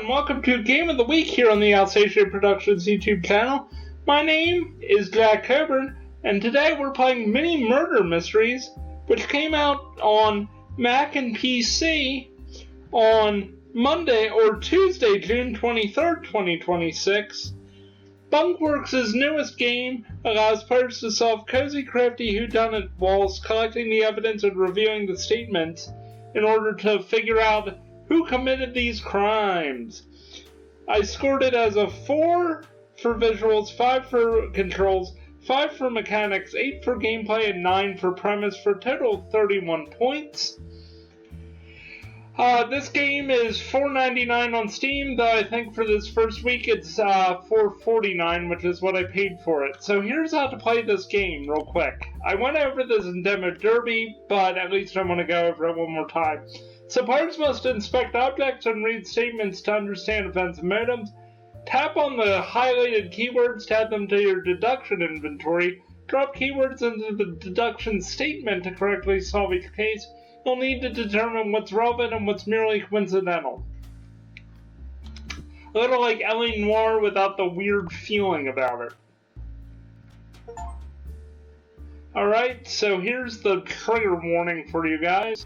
welcome to Game of the Week here on the Alsatian Productions YouTube channel. My name is Jack Coburn, and today we're playing Mini Murder Mysteries, which came out on Mac and PC on Monday or Tuesday, June 23rd, 2026. Bunkworks' newest game allows players to solve cozy, crafty whodunit whilst collecting the evidence and reviewing the statements in order to figure out who committed these crimes. I scored it as a 4 for visuals, 5 for controls, 5 for mechanics, 8 for gameplay, and 9 for premise, for a total of 31 points. This game is $4.99 on Steam, though I think for this first week it's $4.49, which is what I paid for it. So here's how to play this game real quick. I went over this in Demo Derby, but at least I want to go over it one more time. So players must inspect objects and read statements to understand events and motives. Tap on the highlighted keywords to add them to your deduction inventory. Drop keywords into the deduction statement to correctly solve each case. You'll need to determine what's relevant and what's merely coincidental. A little like L.A. Noire without the weird feeling about it. Alright, so here's the trigger warning for you guys.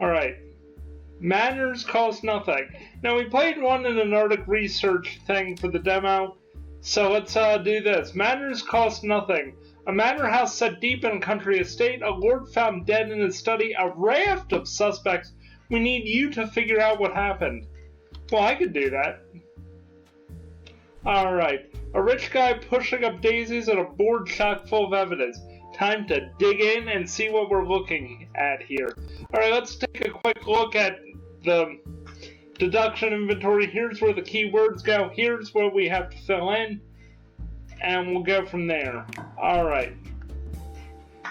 Alright, manners cost nothing. Now we played one in an Arctic research thing for the demo, so let's do this. Manners cost nothing. A manor house set deep in a country estate, a lord found dead in his study, a raft of suspects. We need you to figure out what happened. Well, I could do that. Alright, a rich guy pushing up daisies at a board chock full of evidence. Time to dig in and see what we're looking at here. Alright, let's take a quick look at the deduction inventory. Here's where the keywords go. Here's what we have to fill in. And we'll go from there. Alright.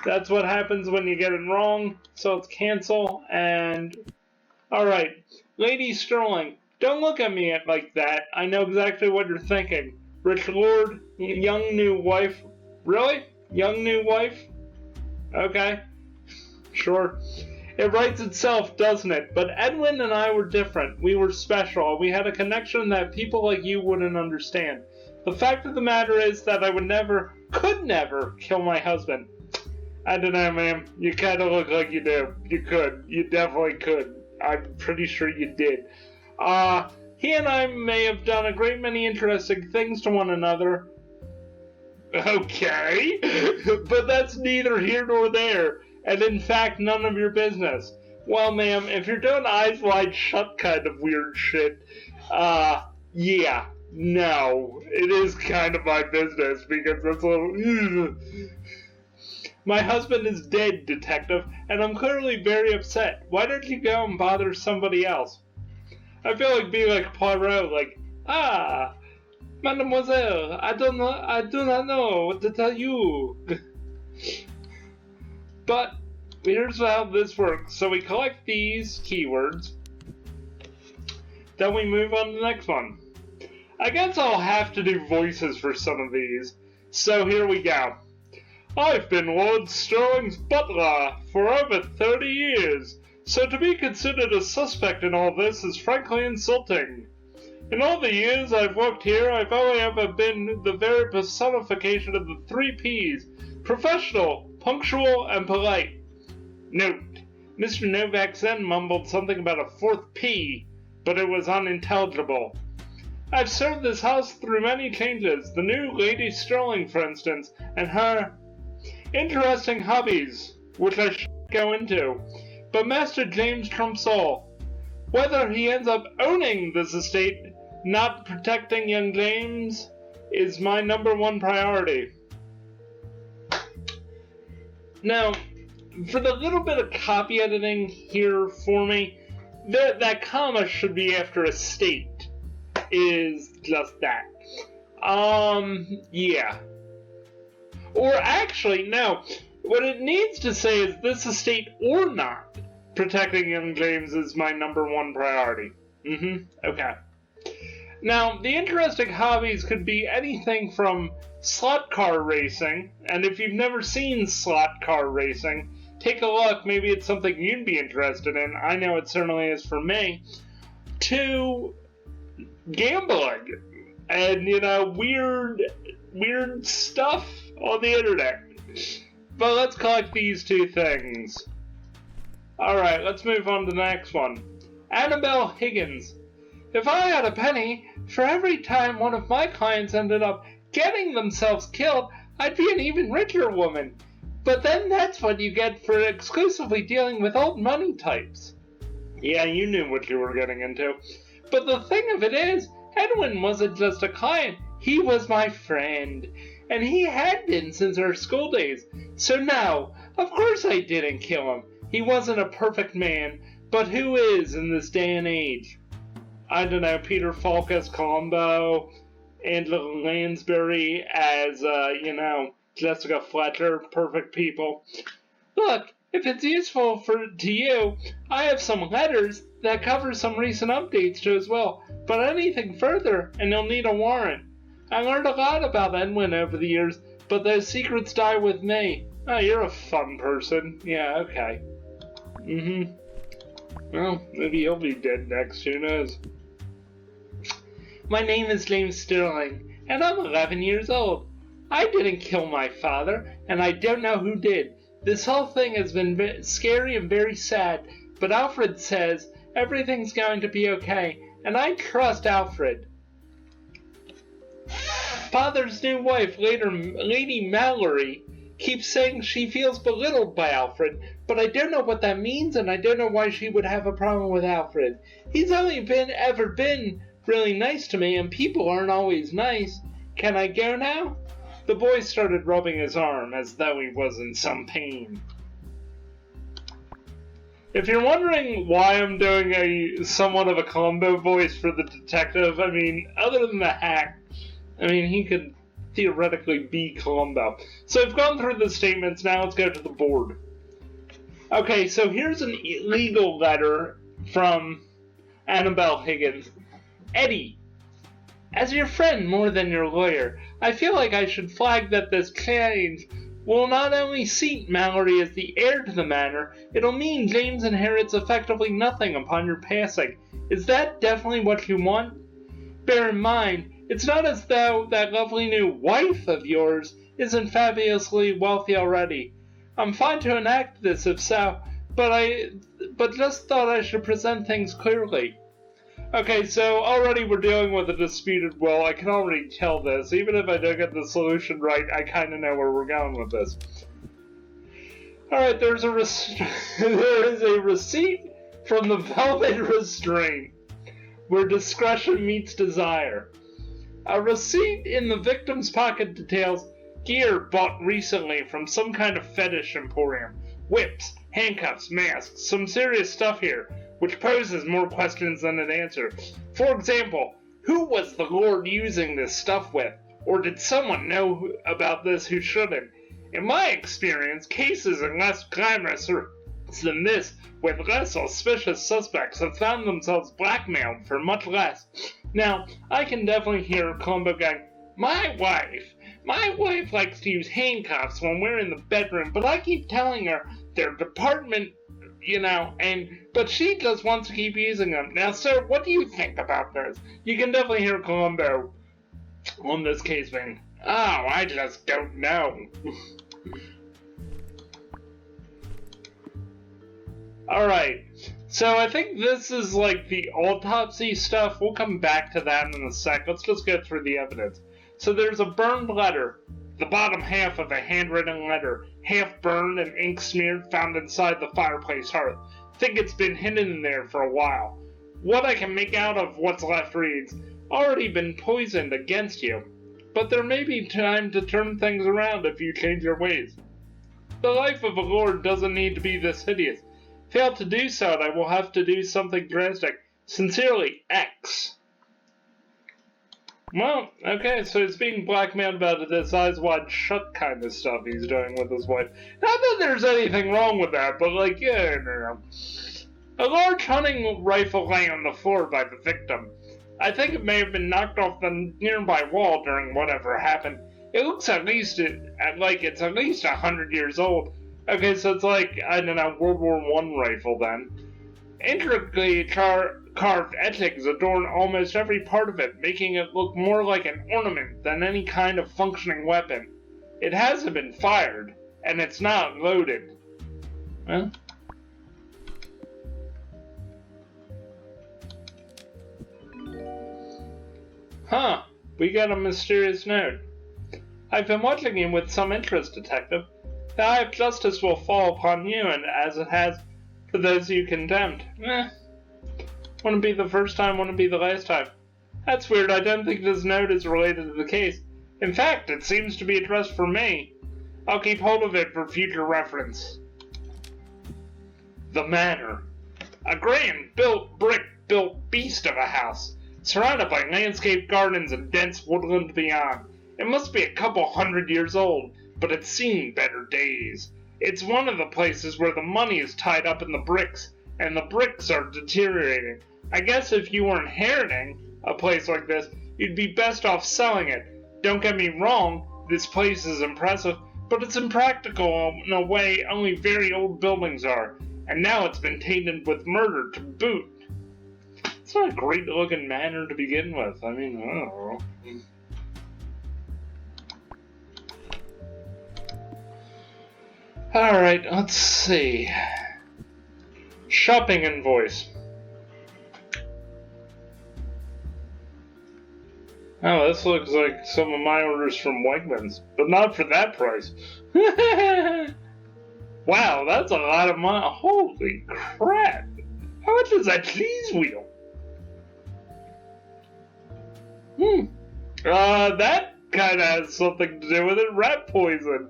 That's what happens when you get it wrong. So let's cancel and... Alright. Lady Sterling, don't look at me like that. I know exactly what you're thinking. Rich lord, young new wife. Really? Young new wife? Okay. Sure. It writes itself, doesn't it? But Edwin and I were different. We were special. We had a connection that people like you wouldn't understand. The fact of the matter is that I could never kill my husband. I don't know, ma'am. You kind of look like you do. You could. You definitely could. I'm pretty sure you did. He and I may have done a great many interesting things to one another. Okay, but that's neither here nor there, and in fact, none of your business. Well, ma'am, if you're doing eyes wide shut kind of weird shit, yeah, no, it is kind of my business, because that's a little... My husband is dead, detective, and I'm clearly very upset. Why don't you go and bother somebody else? I feel like being like Poirot, like, Mademoiselle, I do not know what to tell you. But here's how this works. So we collect these keywords, then we move on to the next one. I guess I'll have to do voices for some of these. So here we go. I've been Lord Sterling's butler for over 30 years, so to be considered a suspect in all this is frankly insulting. In all the years I've worked here, I've only ever been the very personification of the 3 Ps. Professional, punctual, and polite. Note, Mr. Novak then mumbled something about a 4th P, but it was unintelligible. I've served this house through many changes, the new Lady Sterling, for instance, and her interesting hobbies, which I shan't go into. But Master James trumps all. Whether he ends up owning this estate, not protecting young James, is my #1 priority. Now, for the little bit of copy editing here for me, that comma should be after estate. Is just that. Yeah. Or actually, no. What it needs to say is this estate or not protecting young James is my #1 priority. Okay. Now, the interesting hobbies could be anything from slot car racing, and if you've never seen slot car racing, take a look, maybe it's something you'd be interested in, I know it certainly is for me, to gambling and, weird stuff on the internet. But let's collect these two things. Alright, let's move on to the next one. Annabelle Higgins. If I had a penny for every time one of my clients ended up getting themselves killed, I'd be an even richer woman. But then that's what you get for exclusively dealing with old money types. Yeah, you knew what you were getting into. But the thing of it is, Edwin wasn't just a client, he was my friend. And he had been since our school days. So no, of course I didn't kill him. He wasn't a perfect man, but who is in this day and age? I don't know, Peter Falk as Columbo, Angela Lansbury as, Jessica Fletcher, perfect people. Look, if it's useful to you, I have some letters that cover some recent updates too as well, but anything further, and you'll need a warrant. I learned a lot about Edwin over the years, but those secrets die with me. Oh, you're a fun person. Yeah, okay. Well, maybe you'll be dead next, who knows? My name is James Sterling, and I'm 11 years old. I didn't kill my father, and I don't know who did. This whole thing has been scary and very sad, but Alfred says everything's going to be okay, and I trust Alfred. Father's new wife, Lady Mallory, keeps saying she feels belittled by Alfred, but I don't know what that means, and I don't know why she would have a problem with Alfred. He's only ever been really nice to me, and people aren't always nice. Can I go now? The boy started rubbing his arm as though he was in some pain. If you're wondering why I'm doing somewhat of a combo voice for the detective, other than the hack, he could theoretically be Columbo. So I've gone through the statements, now let's go to the board. Okay, so here's an legal letter from Annabelle Higgins. Eddie, as your friend more than your lawyer, I feel like I should flag that this change will not only seat Mallory as the heir to the manor, it'll mean James inherits effectively nothing upon your passing. Is that definitely what you want? Bear in mind, it's not as though that lovely new wife of yours isn't fabulously wealthy already. I'm fine to enact this if so, but just thought I should present things clearly. Okay, so already we're dealing with a disputed will. I can already tell this. Even if I don't get the solution right, I kind of know where we're going with this. Alright, there is a receipt from the Velvet Restraint, where discretion meets desire. A receipt in the victim's pocket details gear bought recently from some kind of fetish emporium. Whips, handcuffs, masks, some serious stuff here, which poses more questions than it answers. For example, who was the Lord using this stuff with? Or did someone know about this who shouldn't? In my experience, cases are less glamorous than this, with less auspicious suspects have found themselves blackmailed for much less. Now, I can definitely hear Columbo going, My wife likes to use handcuffs when we're in the bedroom, but I keep telling her their department, but she just wants to keep using them. Now, sir, what do you think about this? You can definitely hear Columbo on this case being, I just don't know. Alright, so I think this is like the autopsy stuff. We'll come back to that in a sec. Let's just go through the evidence. So there's a burned letter, the bottom half of a handwritten letter, half burned and ink smeared, found inside the fireplace hearth. Think it's been hidden in there for a while. What I can make out of what's left reads, already been poisoned against you, but there may be time to turn things around if you change your ways. The life of a lord doesn't need to be this hideous. Fail to do so, and I will have to do something drastic. Sincerely, X. Well, okay, so he's being blackmailed about this eyes wide shut kind of stuff he's doing with his wife. Not that there's anything wrong with that, but no. A large hunting rifle lay on the floor by the victim. I think it may have been knocked off the nearby wall during whatever happened. It looks like it's at least 100 years old. Okay, so it's like, World War I rifle then. Intricately carved etchings adorn almost every part of it, making it look more like an ornament than any kind of functioning weapon. It hasn't been fired, and it's not loaded. Well, huh, we got a mysterious note. I've been watching you with some interest, Detective. The eye of justice will fall upon you, and as it has for those you condemned. Wouldn't be the first time, wouldn't be the last time. That's weird, I don't think this note is related to the case. In fact, it seems to be addressed for me. I'll keep hold of it for future reference. The Manor. A grand brick-built beast of a house, surrounded by landscaped gardens and dense woodland beyond. It must be a couple 100 years old, but it's seen better days. It's one of the places where the money is tied up in the bricks, and the bricks are deteriorating. I guess if you were inheriting a place like this, you'd be best off selling it. Don't get me wrong, this place is impressive, but it's impractical in a way only very old buildings are, and now it's been tainted with murder to boot. It's not a great looking manor to begin with. I mean, I don't know. Alright, let's see. Shopping invoice. Oh, this looks like some of my orders from Wegmans, but not for that price. Wow, that's a lot of money. Holy crap! How much is that cheese wheel? That kinda has something to do with it. Rat poison.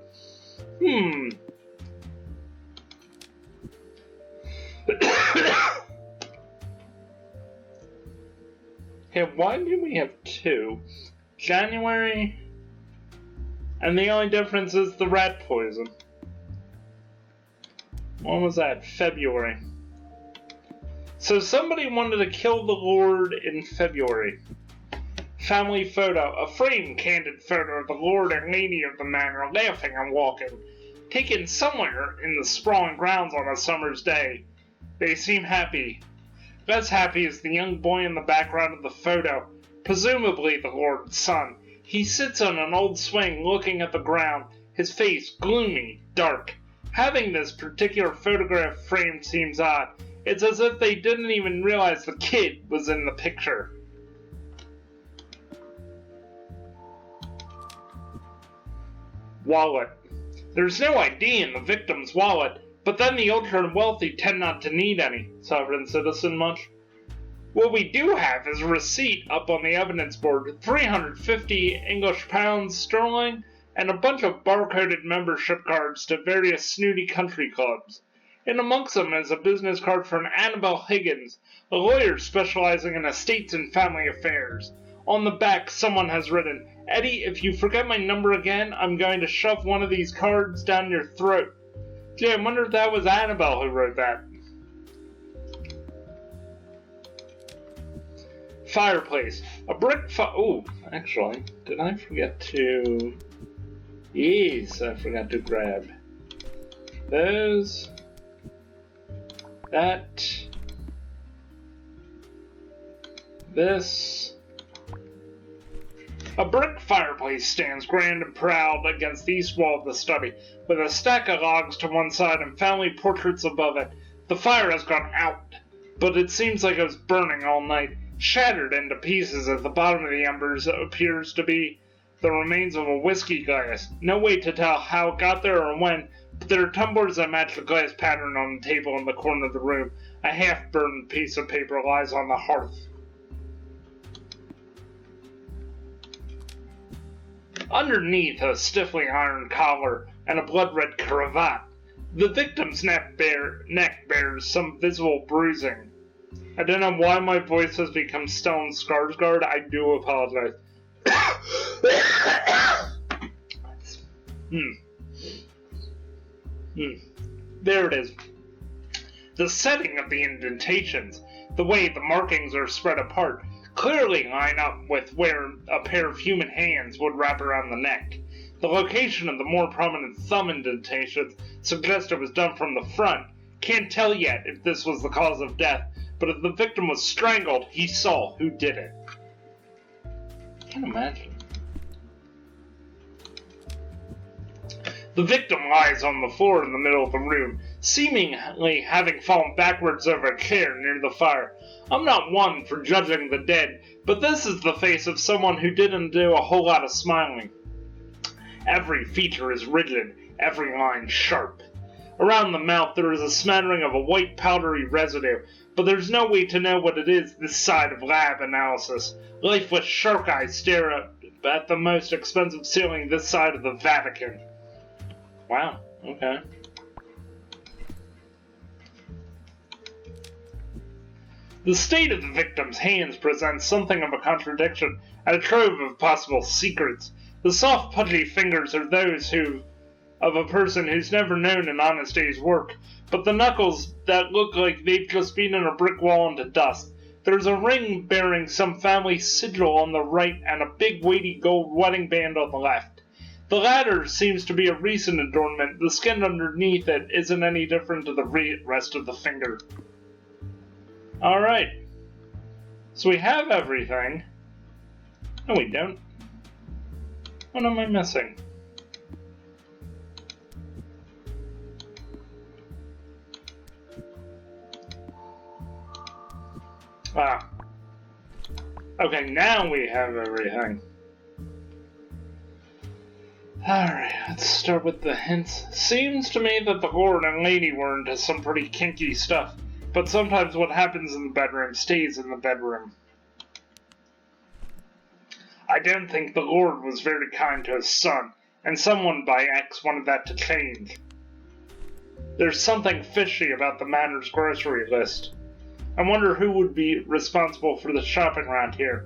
Okay, why do we have two? January, and the only difference is the rat poison. When was that? February. So somebody wanted to kill the Lord in February. Family photo. A framed, candid photo of the Lord and Lady of the Manor laughing and walking. Taken somewhere in the sprawling grounds on a summer's day. They seem happy. Less happy is the young boy in the background of the photo, presumably the Lord's son. He sits on an old swing looking at the ground, his face gloomy, dark. Having this particular photograph framed seems odd. It's as if they didn't even realize the kid was in the picture. Wallet. There's no ID in the victim's wallet, but then the ultra-wealthy tend not to need any. Sovereign citizen much? What we do have is a receipt up on the evidence board, 350 English pounds sterling, and a bunch of barcoded membership cards to various snooty country clubs. And amongst them is a business card for an Annabelle Higgins, a lawyer specializing in estates and family affairs. On the back, someone has written, "Eddie, if you forget my number again, I'm going to shove one of these cards down your throat." Gee, I wonder if that was Annabelle who wrote that. Fireplace. A brick ooh, actually, did I forget to... Yes, I forgot to grab those, that, this. A brick fireplace stands grand and proud against the east wall of the study, with a stack of logs to one side and family portraits above it. The fire has gone out, but it seems like it was burning all night. Shattered into pieces at the bottom of the embers appears to be the remains of a whiskey glass. No way to tell how it got there or when, but there are tumblers that match the glass pattern on the table in the corner of the room. A half-burned piece of paper lies on the hearth. Underneath a stiffly ironed collar and a blood-red cravat, the victim's neck bears some visible bruising. I don't know why my voice has become Stellan Skarsgård. I do apologize. There it is. The setting of the indentations, the way the markings are spread apart, clearly line up with where a pair of human hands would wrap around the neck. The location of the more prominent thumb indentations suggests it was done from the front, Can't tell yet if this was the cause of death, but if the victim was strangled, he saw who did it. Can't imagine. The victim lies on the floor in the middle of the room, seemingly having fallen backwards over a chair near the fire. I'm not one for judging the dead, but this is the face of someone who didn't do a whole lot of smiling. Every feature is rigid, every line sharp. Around the mouth there is a smattering of a white powdery residue, but there's no way to know what it is this side of lab analysis. Lifeless shark eyes stare up at the most expensive ceiling this side of the Vatican. Wow, okay. The state of the victim's hands presents something of a contradiction, and a trove of possible secrets. The soft, pudgy fingers are those of a person who's never known an honest day's work, but the knuckles that look like they've just beaten a brick wall into dust. There's a ring bearing some family sigil on the right and a big weighty gold wedding band on the left. The latter seems to be a recent adornment. The skin underneath it isn't any different to the rest of the finger. Alright. So we have everything. No, we don't. What am I missing? Ah. Okay, now we have everything. Alright, let's start with the hints. Seems to me that the lord and lady were into some pretty kinky stuff, but sometimes what happens in the bedroom stays in the bedroom. I don't think the lord was very kind to his son, and someone by X wanted that to change. There's something fishy about the manor's grocery list. I wonder who would be responsible for the shopping around here.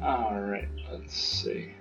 Alright, let's see.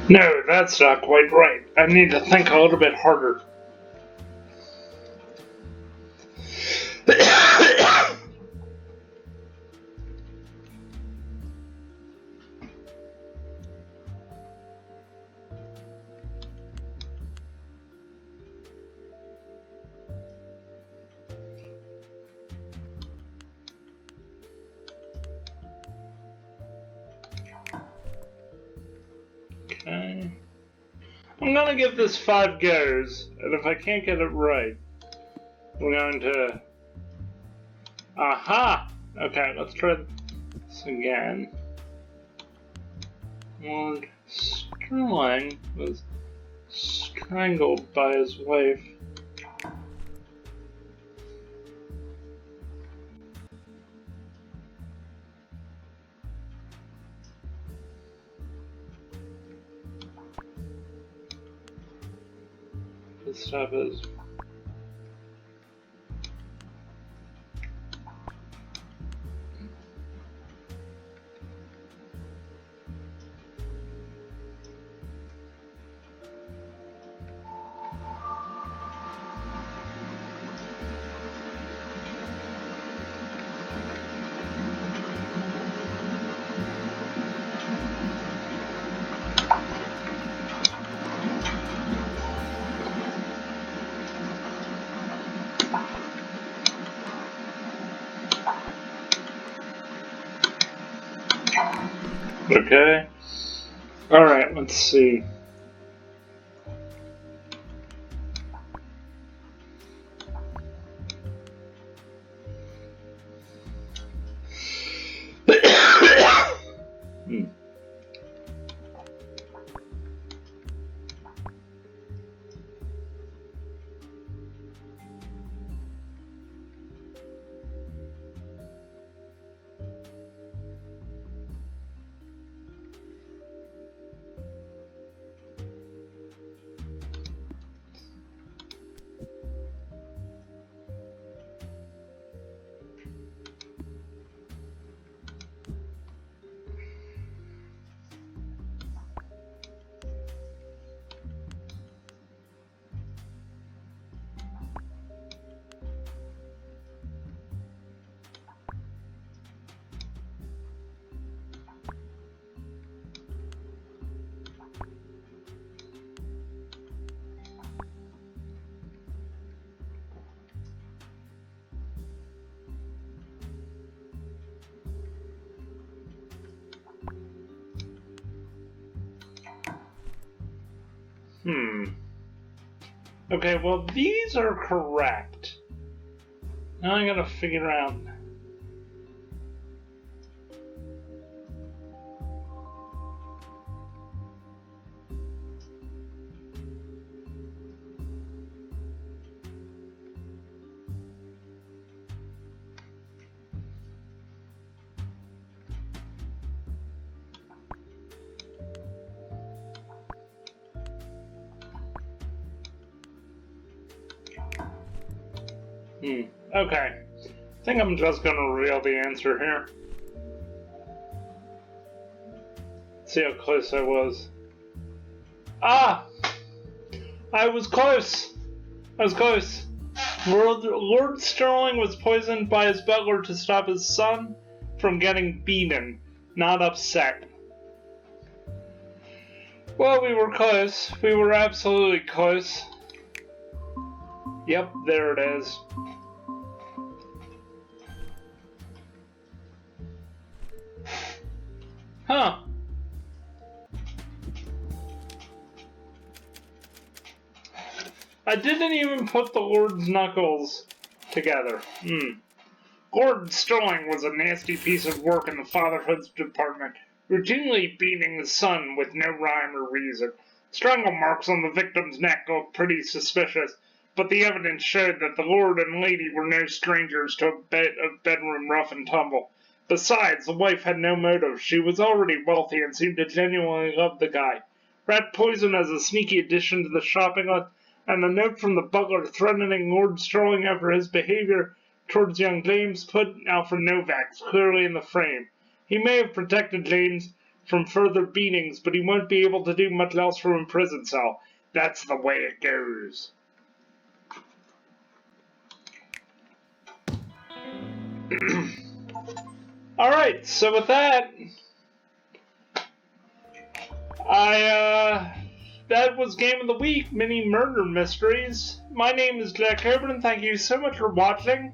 No, that's not quite right. I need to think a little bit harder. Okay. I'm gonna give this 5 goes, and if I can't get it right, we're going to... Aha! Okay, let's try this again. Lord Sterling was strangled by his wife. This stuff is... Okay. Alright, let's see. Okay, well, these are correct. Now I gotta figure out. Okay. I think I'm just gonna reveal the answer here. See how close I was. Ah! I was close! I was close. Lord Sterling was poisoned by his butler to stop his son from getting beaten, not upset. Well, we were close. We were absolutely close. Yep, there it is. Huh. I didn't even put the Lord's knuckles together. Lord Sterling was a nasty piece of work in the fatherhood department, routinely beating his son with no rhyme or reason. Strangle marks on the victim's neck looked pretty suspicious, but the evidence showed that the Lord and Lady were no strangers to a bedroom rough and tumble. Besides, the wife had no motive. She was already wealthy and seemed to genuinely love the guy. Rat poison as a sneaky addition to the shopping list, and a note from the butler threatening Lord Sterling after his behavior towards young James put Alfred Novak clearly in the frame. He may have protected James from further beatings, but he won't be able to do much else from a prison cell. That's the way it goes. Alright, so with that, that was Game of the Week, Mini Murder Mysteries. My name is Jack Coburn, thank you so much for watching.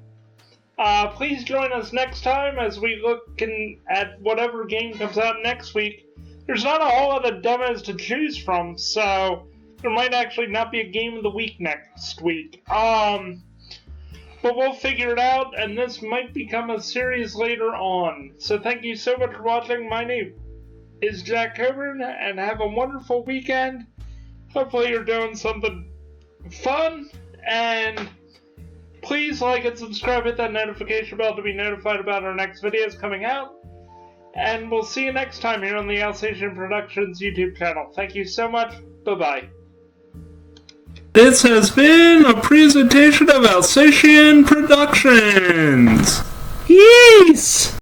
Please join us next time as we look at whatever game comes out next week. There's not a whole lot of demos to choose from, so there might actually not be a Game of the Week next week. But we'll figure it out, and this might become a series later on. So thank you so much for watching. My name is Jack Coburn, and have a wonderful weekend. Hopefully you're doing something fun, and please like and subscribe, hit that notification bell to be notified about our next videos coming out. And we'll see you next time here on the Alsatian Productions YouTube channel. Thank you so much. Bye-bye. This has been a presentation of Alsatian Productions. Peace!